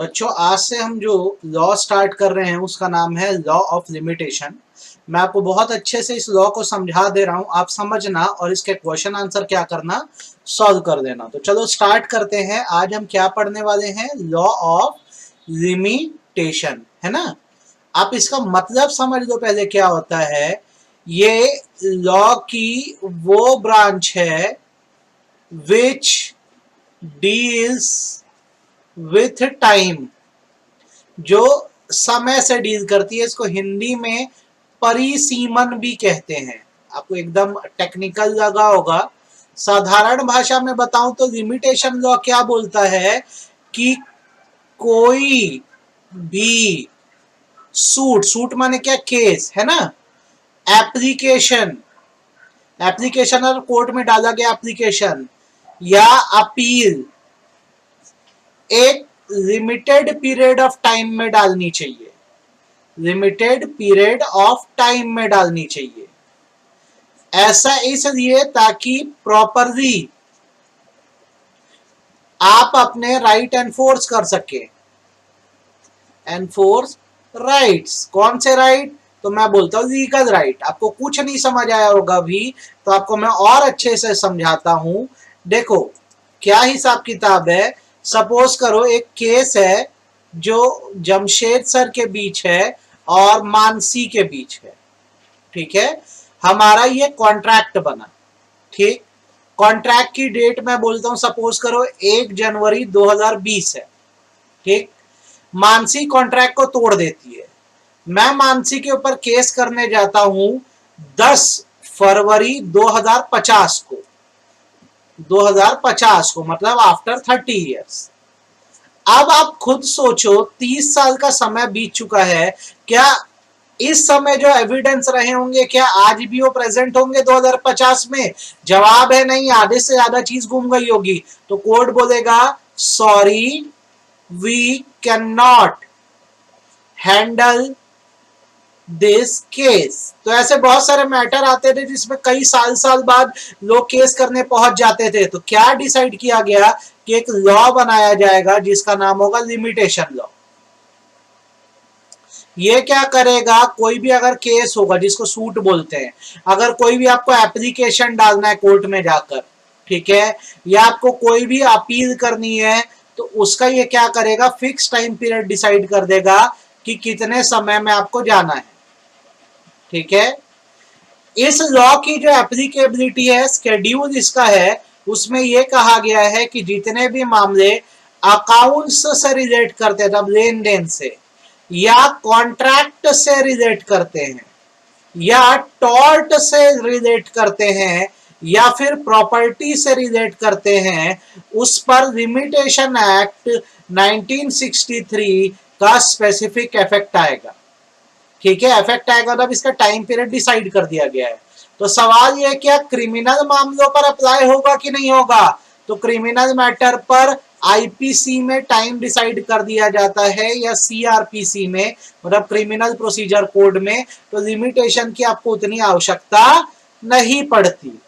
बच्चों आज से हम जो लॉ स्टार्ट कर रहे हैं उसका नाम है लॉ ऑफ लिमिटेशन। मैं आपको बहुत अच्छे से इस लॉ को समझा दे रहा हूं, आप समझना और इसके क्वेश्चन आंसर क्या करना, सॉल्व कर देना। तो चलो स्टार्ट करते हैं। आज हम क्या पढ़ने वाले हैं? लॉ ऑफ लिमिटेशन, है ना। आप इसका मतलब समझ लो पहले क्या होता है। ये लॉ की वो ब्रांच है विच डील्स विथ टाइम, जो समय से डील करती है। इसको हिंदी में परिसीमन भी कहते हैं। आपको एकदम टेक्निकल लगा होगा। साधारण भाषा में बताऊं तो लिमिटेशन लॉ क्या बोलता है कि कोई भी सूट, सूट माने क्या? केस, है ना। एप्लीकेशन, एप्लीकेशन और कोर्ट में डाला गया एप्लीकेशन या अपील एक लिमिटेड पीरियड ऑफ टाइम में डालनी चाहिए, लिमिटेड पीरियड ऑफ टाइम में डालनी चाहिए। ऐसा इसलिए ताकि प्रॉपरली आप अपने राइट एनफोर्स कर सके। एनफोर्स राइट्स, कौन से राइट? तो मैं बोलता हूं लीगल राइट। आपको कुछ नहीं समझ आया होगा अभी, तो आपको मैं और अच्छे से समझाता हूं। देखो क्या हिसाब किताब है। सपोज करो एक केस है जो जमशेद सर के बीच है और मानसी के बीच है, ठीक है। हमारा ये कॉन्ट्रैक्ट बना, ठीक। कॉन्ट्रैक्ट की डेट मैं बोलता हूं, सपोज करो 1 जनवरी 2020 है, ठीक। मानसी कॉन्ट्रैक्ट को तोड़ देती है। मैं मानसी के ऊपर केस करने जाता हूं 10 फरवरी 2050 को, 2050 को मतलब आफ्टर 30 इयर्स। अब आप खुद सोचो 30 साल का समय बीत चुका है, क्या इस समय जो एविडेंस रहे होंगे क्या आज भी वो प्रेजेंट होंगे 2050 में? जवाब है नहीं, आधे से ज्यादा चीज गुम गई होगी। तो कोर्ट बोलेगा sorry we can not handle this case. तो ऐसे बहुत सारे मैटर आते थे जिसमें कई साल साल बाद लोग केस करने पहुंच जाते थे। तो क्या डिसाइड किया गया कि एक लॉ बनाया जाएगा जिसका नाम होगा लिमिटेशन लॉ। ये क्या करेगा, कोई भी अगर केस होगा जिसको सूट बोलते हैं, अगर कोई भी आपको एप्लीकेशन डालना है कोर्ट में जाकर, ठीक है, या आपको कोई भी अपील करनी है, तो उसका ये क्या करेगा, फिक्स टाइम पीरियड डिसाइड कर देगा कि कितने समय में आपको जाना है, ठीक है। इस लॉ की जो एप्लीकेबिलिटी है, स्केड्यूल इसका है, उसमें यह कहा गया है कि जितने भी मामले अकाउंट्स से रिलेट करते हैं, लेन देन से, या कॉन्ट्रैक्ट से रिलेट करते हैं, या टॉर्ट से रिलेट करते हैं, या फिर प्रॉपर्टी से रिलेट करते हैं, उस पर लिमिटेशन एक्ट 1963 का स्पेसिफिक इफेक्ट आएगा, ठीक है। इफेक्ट आएगा मतलब इसका टाइम पीरियड डिसाइड कर दिया गया है। तो सवाल यह क्या क्रिमिनल मामलों पर अप्लाई होगा कि नहीं होगा? तो क्रिमिनल मैटर पर आईपीसी में टाइम डिसाइड कर दिया जाता है या सीआरपीसी में, मतलब क्रिमिनल प्रोसीजर कोड में, तो लिमिटेशन की आपको उतनी आवश्यकता नहीं पड़ती।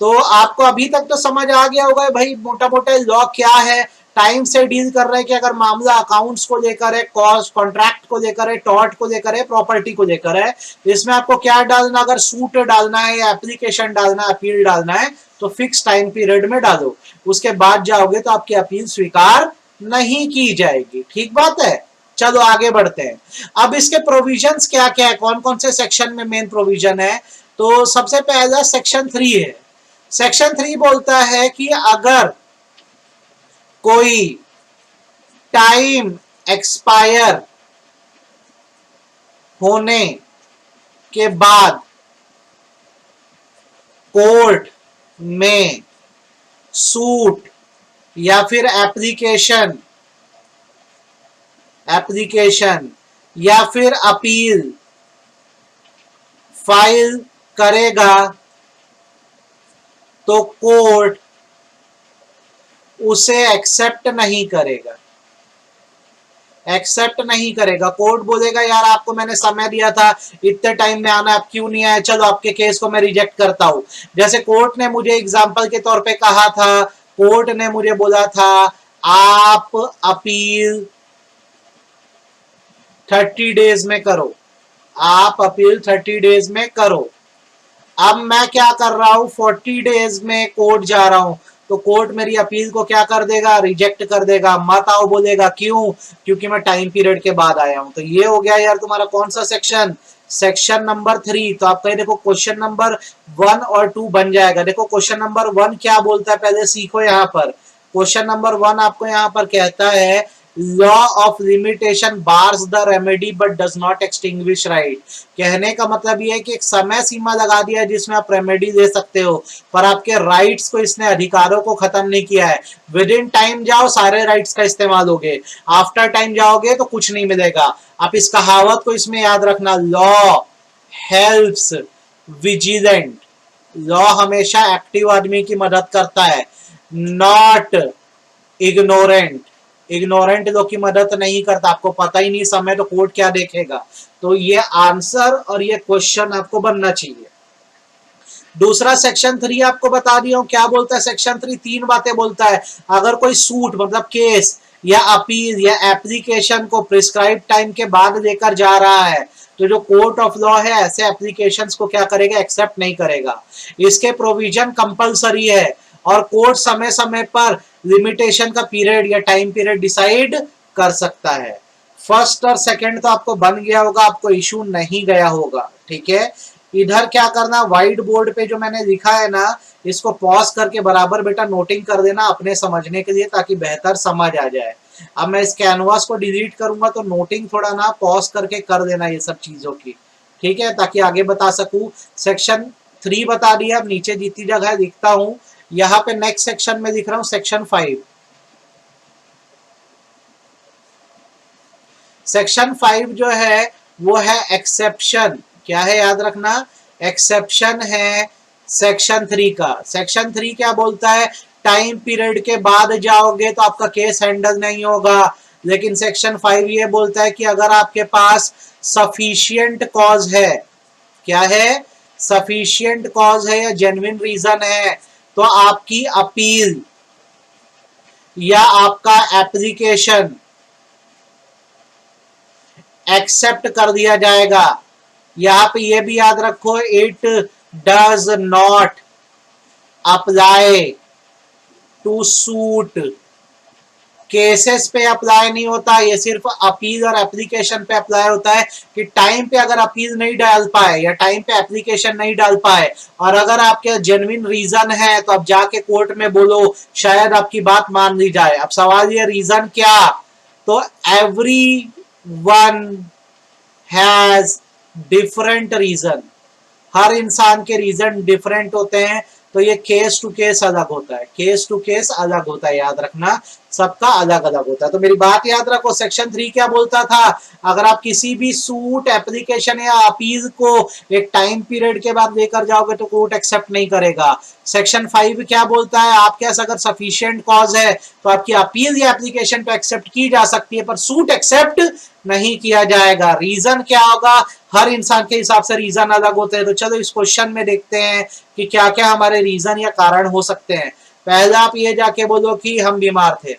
तो आपको अभी तक तो समझ आ गया होगा भाई मोटा मोटा लॉ क्या है। टाइम से डील कर रहे हैं कि अगर मामला अकाउंट्स को लेकर है, कॉस्ट कॉन्ट्रैक्ट को लेकर है, टॉर्ट को लेकर है, प्रॉपर्टी को लेकर है, इसमें आपको क्या डालना, अगर सूट डालना है या एप्लीकेशन डालना है, अपील डालना है, तो फिक्स टाइम पीरियड में डालो। उसके बाद जाओगे तो आपकी अपील स्वीकार नहीं की जाएगी, ठीक बात है। चलो आगे बढ़ते हैं। अब इसके प्रोविजंस क्या क्या है, कौन कौन से सेक्शन में मेन प्रोविजन है? तो सबसे पहला सेक्शन 3 है। सेक्शन 3 बोलता है कि अगर कोई टाइम एक्सपायर होने के बाद कोर्ट में सूट या फिर एप्लीकेशन या फिर अपील फाइल करेगा, तो कोर्ट उसे एक्सेप्ट नहीं करेगा, एक्सेप्ट नहीं करेगा। कोर्ट बोलेगा यार आपको मैंने समय दिया था, इतने टाइम में आना, आप क्यों नहीं आए, चलो आपके केस को मैं रिजेक्ट करता हूं। जैसे कोर्ट ने मुझे एग्जांपल के तौर पे कहा था, कोर्ट ने मुझे बोला था आप अपील 30 डेज में करो, आप अपील 30 डेज में करो। अब मैं क्या कर रहा हूं, 40 डेज में कोर्ट जा रहा हूं, तो कोर्ट मेरी अपील को क्या कर देगा, रिजेक्ट कर देगा, मत आओ बोलेगा। क्यों? क्योंकि मैं टाइम पीरियड के बाद आया हूं। तो ये हो गया यार तुम्हारा कौन सा सेक्शन, सेक्शन नंबर 3। तो आप कहीं देखो क्वेश्चन नंबर 1 और 2 बन जाएगा। देखो क्वेश्चन नंबर 1 क्या बोलता है, पहले सीखो। यहाँ पर क्वेश्चन नंबर 1 आपको यहाँ पर कहता है law of limitation bars the remedy but does not extinguish right. कहने का मतलब ये है कि एक समय सीमा लगा दिया है जिसमें आप रेमेडी दे सकते हो, पर आपके राइट्स को इसने, अधिकारों को खत्म नहीं किया है। विद इन टाइम जाओ सारे राइट्स का इस्तेमाल होगे, आफ्टर टाइम जाओगे तो कुछ नहीं मिलेगा। आप इस कहावत को इसमें याद रखना, लॉ हेल्प्स विजिलेंट। लॉ हमेशा एक्टिव आदमी की मदद करता है, नॉट इग्नोरेंट। इग्नोरेंट लोग की मदद नहीं करता। आपको पता ही नहीं समय तो कोर्ट क्या देखेगा। तो ये आंसर और ये क्वेश्चन आपको बनना चाहिए। दूसरा सेक्शन 3 आपको बता दिया हूं क्या बोलता है। सेक्शन 3 तीन बातें बोलता है। अगर कोई सूट मतलब केस या अपील या एप्लीकेशन को प्रिस्क्राइब टाइम के बाद लेकर जा रहा है, तो जो कोर्ट ऑफ लॉ है ऐसे एप्लीकेशंस को क्या करेगा, एक्सेप्ट नहीं करेगा। इसके प्रोविजन कंपलसरी है और कोर्ट समय समय पर लिमिटेशन का पीरियड या टाइम पीरियड डिसाइड कर सकता है। फर्स्ट और सेकंड तो आपको बन गया होगा, आपको इशू नहीं गया होगा। ठीक है, इधर क्या करना, व्हाइट बोर्ड पे जो मैंने लिखा है ना, इसको पॉज करके बराबर बेटा नोटिंग कर देना अपने समझने के लिए, ताकि बेहतर समझ आ जाए। अब मैं इस कैनवास को डिलीट करूंगा तो नोटिंग थोड़ा ना पॉज करके कर देना ये सब चीजों की। ठीक है, ताकि आगे बता सकूं। सेक्शन 3 बता दिया, अब नीचे जितनी जगह है लिखता हूं। यहां पे नेक्स्ट सेक्शन में लिख रहा हूं सेक्शन 5। सेक्शन 5 जो है वो है एक्सेप्शन। क्या है याद रखना, एक्सेप्शन है सेक्शन 3 का। सेक्शन 3 क्या बोलता है, टाइम पीरियड के बाद जाओगे तो आपका केस हैंडल नहीं होगा। लेकिन सेक्शन 5 ये बोलता है कि अगर आपके पास सफिशिएंट कॉज है, क्या है, सफिशिएंट कॉज है या जेन्युइन रीजन है, तो आपकी अपील या आपका एप्लीकेशन एक्सेप्ट कर दिया जाएगा। यहां पे ये भी याद रखो, it does not apply to suit. Cases पे अप्लाई नहीं होता, ये सिर्फ अपील और एप्लीकेशन पे अप्लाई होता है। कि टाइम पे अगर अपील नहीं डाल पाए या टाइम पे एप्लीकेशन नहीं डाल पाए और अगर आपके जेन्युइन रीजन है तो आप जाके कोर्ट में बोलो, शायद आपकी बात मान ली जाए। अब सवाल ये रीजन क्या, तो every one has different reason. हर इंसान के रीजन डिफरेंट होते हैं, तो ये केस टू केस अलग होता है। केस टू केस अलग होता है, याद रखना, सबका अलग अलग होता है। तो मेरी बात याद रखो, सेक्शन 3 क्या बोलता था, अगर आप किसी भी सूट, एप्लीकेशन या अपील को एक टाइम पीरियड के बाद लेकर जाओगे तो कोर्ट एक्सेप्ट नहीं करेगा। सेक्शन 5 क्या बोलता है, आपके पास अगर सफिशिएंट कॉज है तो आपकी अपील या एप्लीकेशन पे एक्सेप्ट की जा सकती है, पर सूट एक्सेप्ट नहीं किया जाएगा। रीजन क्या होगा, हर इंसान के हिसाब से रीजन अलग होते हैं। तो चलो इस क्वेश्चन में देखते हैं कि क्या क्या हमारे रीजन या कारण हो सकते हैं। पहला आप ये जाके बोलो कि हम बीमार थे।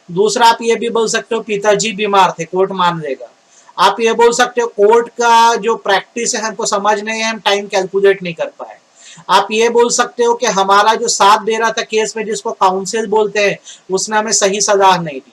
दूसरा आप ये भी बोल सकते हो पिताजी बीमार थे, कोर्ट मान लेगा। आप ये बोल सकते हो कोर्ट का जो प्रैक्टिस है हमको समझ नहीं है, हम टाइम कैलकुलेट नहीं कर पाए। आप ये बोल सकते हो कि हमारा जो साथ दे रहा था केस में, जिसको काउंसिल बोलते हैं, उसने हमें सही सलाह नहीं दी।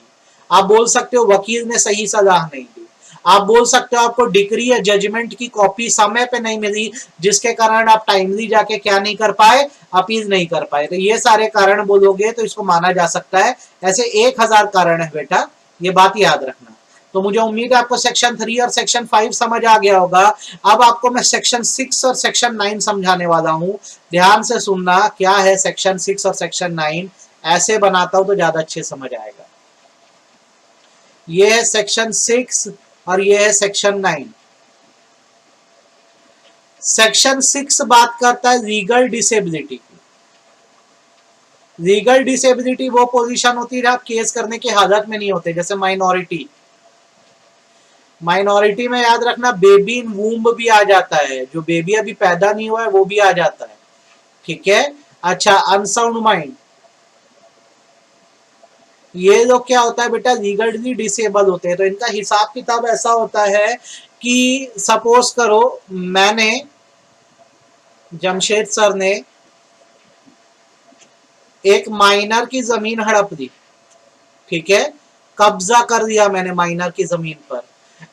आप बोल सकते हो वकील ने सही सलाह नहीं दी। आप बोल सकते हो आपको डिग्री या जजमेंट की कॉपी समय पे नहीं मिली, जिसके कारण आप टाइमली जाके क्या नहीं कर पाए, अपील नहीं कर पाए। तो ये सारे कारण बोलोगे तो इसको माना जा सकता है। ऐसे 1000 कारण है बेटा, ये बात याद रखना। तो मुझे उम्मीद है आपको सेक्शन 3 और सेक्शन 5 समझ आ गया होगा। अब आपको मैं सेक्शन 6 और सेक्शन 9 समझाने वाला हूं, ध्यान से सुनना। क्या है सेक्शन 6 और सेक्शन 9, ऐसे बनाता हूं तो ज्यादा अच्छे समझ आएगा। ये है सेक्शन 6 और ये है सेक्शन 9। सेक्शन 6 बात करता है लीगल डिसेबिलिटी की। लीगल डिसेबिलिटी वो पोजीशन होती है जब आप केस करने की हालत में नहीं होते, जैसे माइनॉरिटी। माइनॉरिटी में याद रखना बेबी इन वूम्ब भी आ जाता है, जो बेबी अभी पैदा नहीं हुआ है वो भी आ जाता है। ठीक है, अच्छा, अनसाउंड माइंड, ये लोग क्या होता है बेटा, लीगली डिसेबल होते हैं। तो इनका हिसाब किताब ऐसा होता है कि सपोज करो मैंने, जमशेद सर ने एक माइनर की जमीन हड़प दी, ठीक है, कब्जा कर दिया मैंने माइनर की जमीन पर।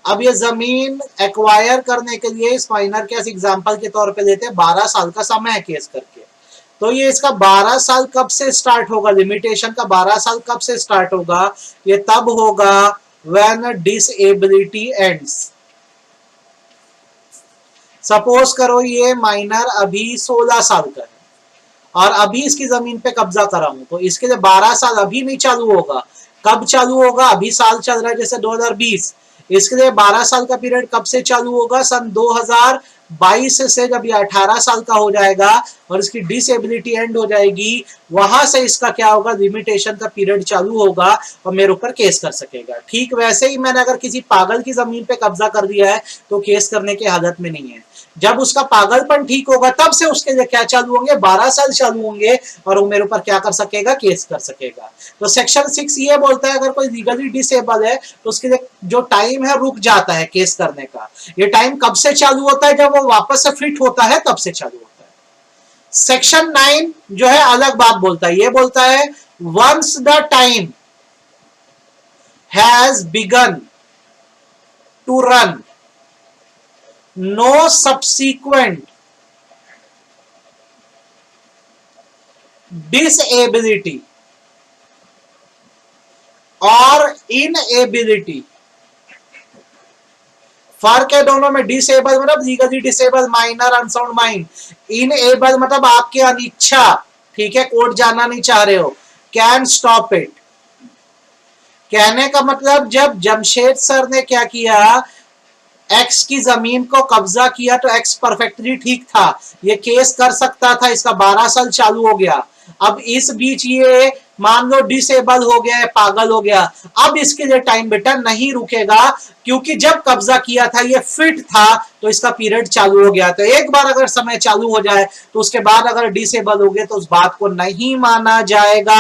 अब ये जमीन एक्वायर करने के लिए इस माइनर के एग्जांपल के तौर पे लेते हैं 12 साल का समय है केस करके। तो ये इसका 12 साल कब से स्टार्ट होगा, लिमिटेशन का 12 साल कब से स्टार्ट होगा, ये तब होगा व्हेन डिसेबिलिटी एंड्स। सपोज करो ये माइनर अभी 16 साल का है और अभी इसकी जमीन पे कब्जा करा हूं, तो इसके लिए 12 साल अभी नहीं चालू होगा। कब चालू होगा, अभी साल चल रहा है जैसे 2020, इसके लिए 12 साल का पीरियड कब से चालू होगा, सन 2022 से जब ये 18 साल का हो जाएगा और इसकी डिसेबिलिटी एंड हो जाएगी, वहां से इसका क्या होगा, लिमिटेशन का पीरियड चालू होगा और मेरे ऊपर केस कर सकेगा। ठीक वैसे ही मैंने अगर किसी पागल की जमीन पे कब्जा कर दिया है तो केस करने की हालत में नहीं है। जब उसका पागलपन ठीक होगा तब से उसके लिए क्या चालू होंगे, 12 साल चालू होंगे और वो मेरे ऊपर क्या कर सकेगा, केस कर सकेगा। तो सेक्शन 6 ये बोलता है अगर कोई लीगली डिसेबल है तो उसके लिए जो टाइम है रुक जाता है केस करने का। ये टाइम कब से चालू होता है, जब वो वापस से फिट होता है तब से चालू होता है। सेक्शन 9 जो है अलग बात बोलता है, ये बोलता है once the time has begun to run, no subsequent disability or inability, फर्क है दोनों में। डिसेबल मतलब legally disable, minor unsound mind. Enable मतलब आपकी अनिच्छा, ठीक है, कोर्ट जाना नहीं चाह रहे हो, कैन स्टॉप इट। कहने का मतलब जब जमशेद सर ने क्या किया, एक्स की जमीन को कब्जा किया तो एक्स परफेक्टली ठीक था, ये केस कर सकता था, इसका 12 साल चालू हो गया। अब इस बीच ये मान लो डिसेबल हो गया है, पागल हो गया, अब इसके लिए टाइम बेटा नहीं रुकेगा, क्योंकि जब कब्जा किया था ये फिट था तो इसका पीरियड चालू हो गया। तो एक बार अगर समय चालू हो जाए तो उसके बाद अगर डिसेबल हो गए तो उस बात को नहीं माना जाएगा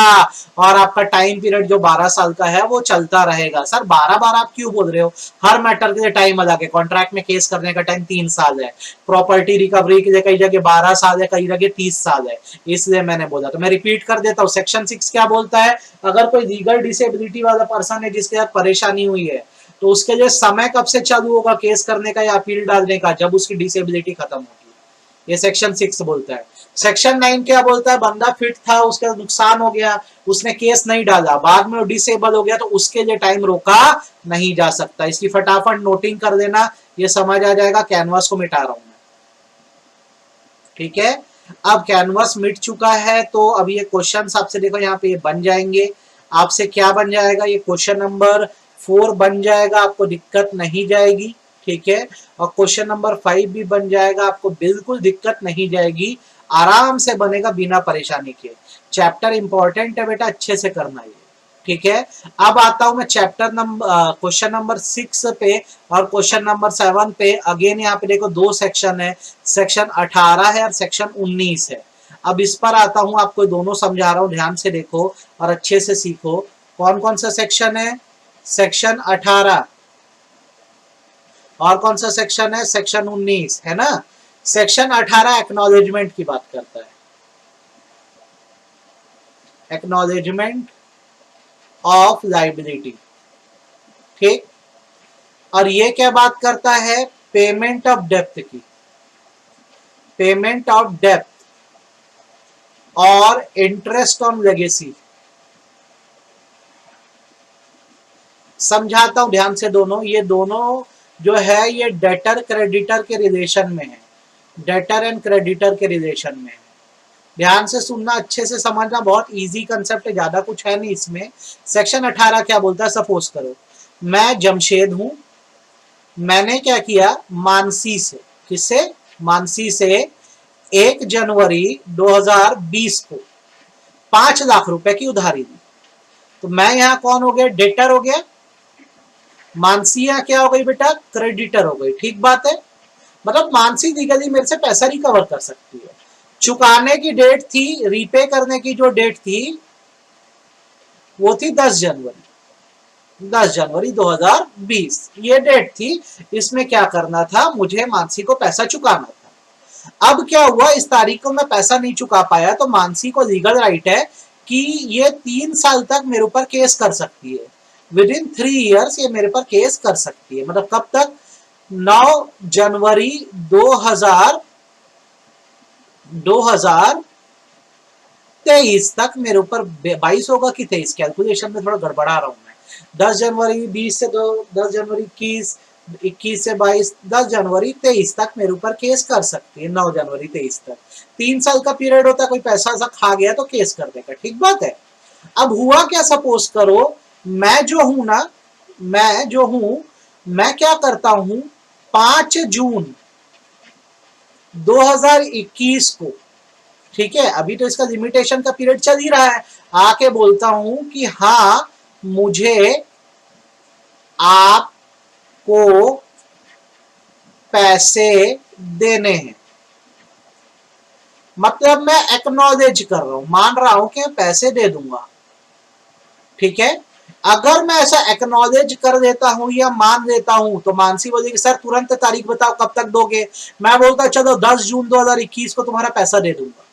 और आपका टाइम पीरियड जो 12 साल का है वो चलता रहेगा। सर 12 आप क्यों बोल रहे हो, हर मैटर के लिए टाइम अलग है। कॉन्ट्रैक्ट में केस करने का टाइम 3 साल है, प्रॉपर्टी रिकवरी के लिए कई जगह 12 साल है, कई जगह 30 साल है, इसलिए मैंने बोला। तो मैं रिपीट कर देता हूँ, सेक्शन 6 क्या बोलता है, अगर कोई लीगल डिसेबिलिटी वाला पर्सन है जिसके साथ परेशानी हुई है तो उसके लिए समय कब से चालू होगा केस करने का या अपील डालने का, जब उसकी डिसेबिलिटी खत्म होगी। ये सेक्शन 6 बोलता है। सेक्शन 9 क्या बोलता है, बंदा फिट था, उसका नुकसान हो गया, उसने केस नहीं डाला, बाद में वो डिसेबल हो गया तो उसके लिए टाइम रोका नहीं जा सकता। इसकी फटाफट नोटिंग कर देना, ये समझ आ जाएगा। कैनवास को मिटा रहा हूं मैं, ठीक है। अब कैनवास मिट चुका है तो अब ये क्वेश्चन आपसे देखो यहाँ पे बन जाएंगे। आपसे क्या बन जाएगा, ये क्वेश्चन नंबर 4 बन जाएगा, आपको दिक्कत नहीं जाएगी, ठीक है। और क्वेश्चन नंबर 5 भी बन जाएगा, आपको बिल्कुल दिक्कत नहीं जाएगी, आराम से बनेगा बिना परेशानी के। चैप्टर इंपॉर्टेंट है बेटा, अच्छे से करना है, ठीक है। अब आता हूं मैं चैप्टर नंबर क्वेश्चन नंबर 6 पे और क्वेश्चन नंबर 7 पे। अगेन यहाँ पे देखो 2 सेक्शन है, सेक्शन 18 है और सेक्शन 19 है। अब इस पर आता हूं, आपको दोनों समझा रहा हूं, ध्यान से देखो और अच्छे से सीखो। कौन कौन सा सेक्शन है, सेक्शन 18 और कौन सा सेक्शन है, सेक्शन 19 है ना। सेक्शन 18 एक्नॉलेजमेंट की बात करता है, एक्नॉलेजमेंट ऑफ लाइबिलिटी, ठीक। और ये क्या बात करता है, पेमेंट ऑफ डेप्थ की, पेमेंट ऑफ डेप्थ और इंटरेस्ट ऑन लेगेसी। समझाता हूं ध्यान से दोनों, ये दोनों जो है ये डेटर क्रेडिटर के रिलेशन में है, डेटर एंड क्रेडिटर के रिलेशन में है। ध्यान से सुनना, अच्छे से समझना, बहुत इजी कंसेप्ट है, ज्यादा कुछ है नहीं इसमें। सेक्शन 18 क्या बोलता है, सपोज करो मैं जमशेद हूं, मैंने क्या किया, मानसी से, किससे, मानसी से 1 जनवरी 2020 को 5 लाख रुपए की उधारी दी। तो मैं यहां कौन हो गया, डेटर हो गया, मानसी यहां क्या हो गई बेटा, क्रेडिटर हो गई। ठीक बात है, मतलब मानसी लीगली मेरे से पैसा रिकवर कर सकती है। चुकाने की डेट थी, रीपे करने की जो डेट थी वो थी 10 जनवरी 2020, ये डेट थी। इसमें क्या करना था, मुझे मानसी को पैसा चुकाना था। अब क्या हुआ, इस तारीख को मैं पैसा नहीं चुका पाया तो मानसी को लीगल राइट है कि ये 3 साल तक मेरे ऊपर केस कर सकती है। विद इन 3 years ये मेरे पर केस कर सकती है। मतलब कब तक, 9 जनवरी 2023 तक मेरे ऊपर 22 होगा कि 23, कैलकुलेशन में थोड़ा गड़बड़ा रहा हूं मैं। 10 जनवरी 20 से 10 जनवरी 21, 21 से 22, 10 जनवरी 23 तक मेरे ऊपर केस कर सकती है। 9 जनवरी 23 तक 3 साल का पीरियड होता है, कोई पैसा ऐसा खा गया तो केस कर देगा, ठीक बात है। अब हुआ क्या, सपोज करो मैं जो हूं मैं क्या करता हूं, 5 जून 2021 को, ठीक है, अभी तो इसका लिमिटेशन का पीरियड चल ही रहा है, आके बोलता हूं कि हाँ मुझे आपको पैसे देने हैं। मतलब मैं एक्नॉलेज कर रहा हूं, मान रहा हूं कि मैं पैसे दे दूंगा, ठीक है। अगर मैं ऐसा एक्नॉलेज कर देता हूं या मान लेता हूं तो मानसी बोलेगी सर तुरंत तारीख बताओ कब तक दोगे। मैं बोलता चलो 10 जून 2021 को तुम्हारा पैसा दे दूंगा।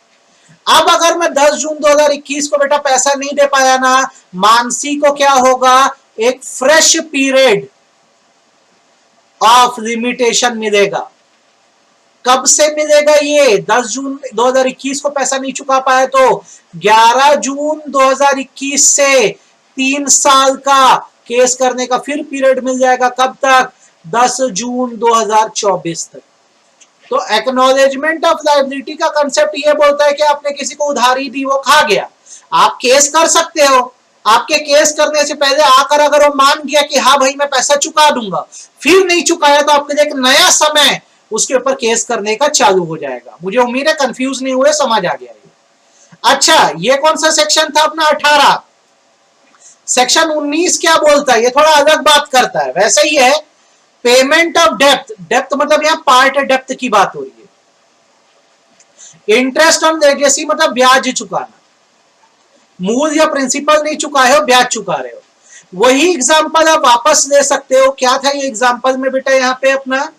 अब अगर मैं 10 जून 2021 को बेटा पैसा नहीं दे पाया ना, मानसी को क्या होगा, एक फ्रेश पीरियड ऑफ लिमिटेशन मिलेगा। कब से मिलेगा ये, 10 जून 2021 को पैसा नहीं चुका पाया तो 11 जून 2021 से 3 साल का केस करने का फिर पीरियड मिल जाएगा। कब तक, 10 जून 2024 तक। तो एक्नॉलेजमेंट ऑफ लायबिलिटी का कंसेप्ट ये बोलता है कि आपने किसी को उधारी दी, वो खा गया, आप केस कर सकते हो। आपके केस करने से पहले आकर अगर वो मान गया कि हाँ भाई मैं पैसा चुका दूंगा, फिर नहीं चुकाया तो आपके लिए एक नया समय उसके ऊपर केस करने का चालू हो जाएगा। मुझे उम्मीद है कंफ्यूज नहीं हुए, समझ आ गया ये। अच्छा, ये कौन सा सेक्शन था अपना, 18। सेक्शन 19 क्या बोलता है, ये थोड़ा अलग बात करता है, वैसे ही है। पेमेंट ऑफ डेप्थ, डेप्थ मतलब यहां पार्ट डेप्थ की बात हो रही है। इंटरेस्ट ऑन लेगेसी मतलब ब्याज चुकाना, मूल या प्रिंसिपल नहीं चुकाए हो, ब्याज चुका रहे हो। वही एग्जांपल आप वापस ले सकते हो। क्या था ये एग्जांपल में बेटा, यहां पे अपना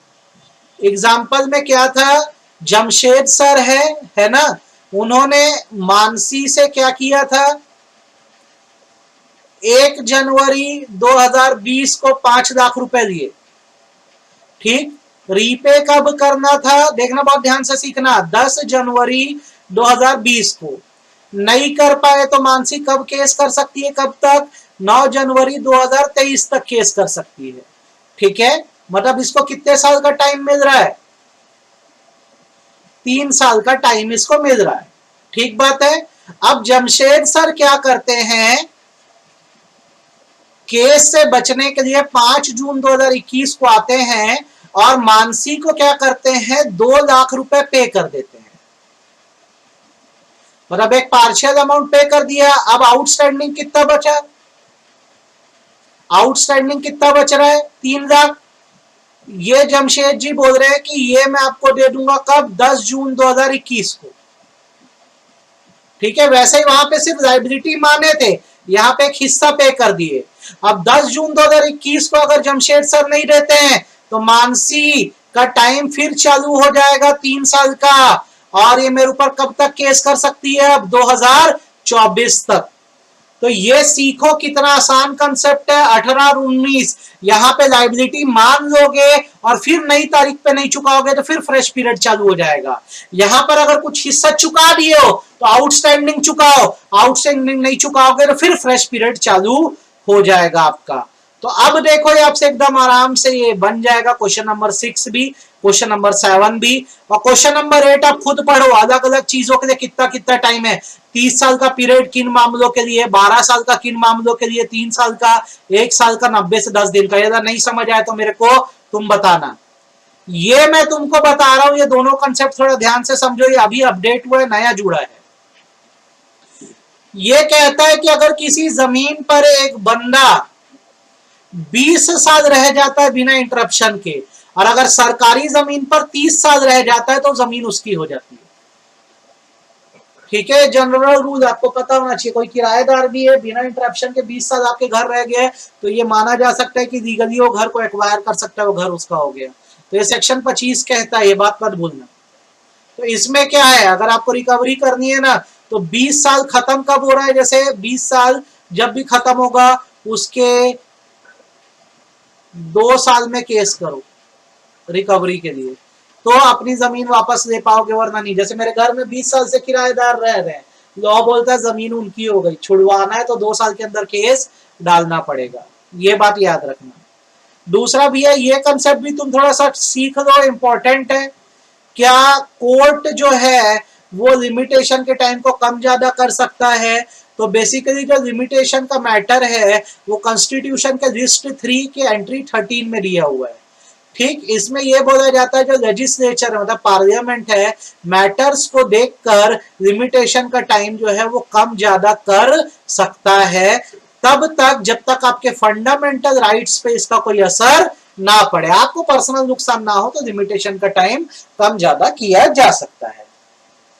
एग्जाम्पल में क्या था, जमशेद सर है ना, उन्होंने मानसी से क्या किया था, 1 जनवरी 2020 को 5 लाख रुपए लिए, ठीक। रीपे कब करना था, देखना बहुत ध्यान से सीखना, 10 जनवरी 2020 को। नहीं कर पाए तो मानसी कब केस कर सकती है, कब तक, 9 जनवरी 2023 तक केस कर सकती है, ठीक है। मतलब इसको कितने साल का टाइम मिल रहा है, 3 साल का टाइम इसको मिल रहा है, ठीक बात है। अब जमशेद सर क्या करते हैं, केस से बचने के लिए 5 जून 2021 को आते हैं और मानसी को क्या करते हैं, 2 लाख रुपए पे कर देते हैं। मतलब एक पार्शियल अमाउंट पे कर दिया। अब आउटस्टैंडिंग कितना बचा, आउटस्टैंडिंग कितना बच रहा है, 3 लाख। ये जमशेद जी बोल रहे हैं कि ये मैं आपको दे दूंगा कब, 10 जून 2021 को, ठीक है। वैसे ही वहां पे सिर्फ लायबिलिटी माने थे, यहाँ पे एक हिस्सा पे कर दिए। अब 10 जून 2021 को अगर जमशेद सर नहीं देते हैं तो मानसी का टाइम फिर चालू हो जाएगा 3 साल का, और ये मेरे ऊपर कब तक केस कर सकती है, अब 2024 तक। तो ये सीखो कितना आसान कंसेप्ट है, 18 और 19। यहां पे लायबिलिटी मान लोगे और फिर नई तारीख पे नहीं चुकाओगे तो फिर फ्रेश पीरियड चालू हो जाएगा। यहां पर अगर कुछ हिस्सा चुका दिए हो तो आउटस्टैंडिंग चुकाओ, आउटस्टैंडिंग नहीं चुकाओगे तो फिर फ्रेश पीरियड चालू हो जाएगा आपका। तो अब देखो ये आपसे एकदम आराम से ये बन जाएगा, क्वेश्चन नंबर 6 भी, क्वेश्चन नंबर 7 भी, और क्वेश्चन नंबर 8 आप खुद पढ़ो, अलग अलग चीजों के लिए कितना कितना टाइम है। 30 साल का पीरियड किन मामलों के लिए, 12 साल का किन मामलों के लिए, 3 साल का, 1 साल का, 90 से 10 दिन का। यदि नहीं समझ आए तो मेरे को तुम बताना। ये मैं तुमको बता रहा हूं, ये दोनों कंसेप्ट थोड़ा ध्यान से समझो, ये अभी अपडेट हुआ है, नया जुड़ा है। ये कहता है कि अगर किसी जमीन पर एक बंदा 20 साल रह जाता है बिना इंटरप्शन के, और अगर सरकारी जमीन पर 30 साल रह जाता है तो जमीन उसकी हो जाती है, ठीक है। जनरल रूल आपको पता होना चाहिए, कोई किराएदार भी है, बिना इंटरप्शन के 20 साल आपके घर रह गए तो ये माना जा सकता है कि लीगली वो घर को एक्वायर कर सकता है, वो घर उसका हो गया। तो ये सेक्शन 25 कहता है, ये बात मत भूलना। तो इसमें क्या है, अगर आपको रिकवरी करनी है ना, तो 20 साल खत्म कब हो रहा है, जैसे 20 साल जब भी खत्म होगा उसके 2 साल में केस करो रिकवरी के लिए, तो अपनी जमीन वापस ले पाओगे, वरना नहीं। जैसे मेरे घर में 20 साल से किराएदार रह रहे हैं, लॉ बोलता है जमीन उनकी हो गई, छुड़वाना है तो 2 साल के अंदर केस डालना पड़ेगा, ये बात याद रखना। दूसरा भी है, ये कंसेप्ट भी तुम थोड़ा सा सीख लो, इंपॉर्टेंट है। क्या कोर्ट जो है वो लिमिटेशन के टाइम को कम ज्यादा कर सकता है? तो बेसिकली जो लिमिटेशन का मैटर है वो कॉन्स्टिट्यूशन के लिस्ट 3 के एंट्री 13 में दिया हुआ है। ठीक, इसमें यह बोला जाता है जो लेजिस्लेचर मतलब पार्लियामेंट है, मैटर्स को देखकर लिमिटेशन का टाइम जो है वो कम ज्यादा कर सकता है, तब तक जब तक आपके फंडामेंटल राइट्स पे इसका कोई असर ना पड़े, आपको पर्सनल नुकसान ना हो, तो लिमिटेशन का टाइम कम ज्यादा किया जा सकता है।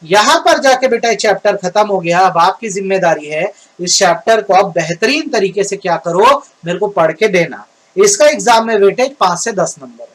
यहां पर जाके बेटा ये चैप्टर खत्म हो गया। अब आपकी जिम्मेदारी है इस चैप्टर को आप बेहतरीन तरीके से क्या करो, मेरे को पढ़ के देना। इसका एग्जाम में वेटेज 5 से 10 नंबर है।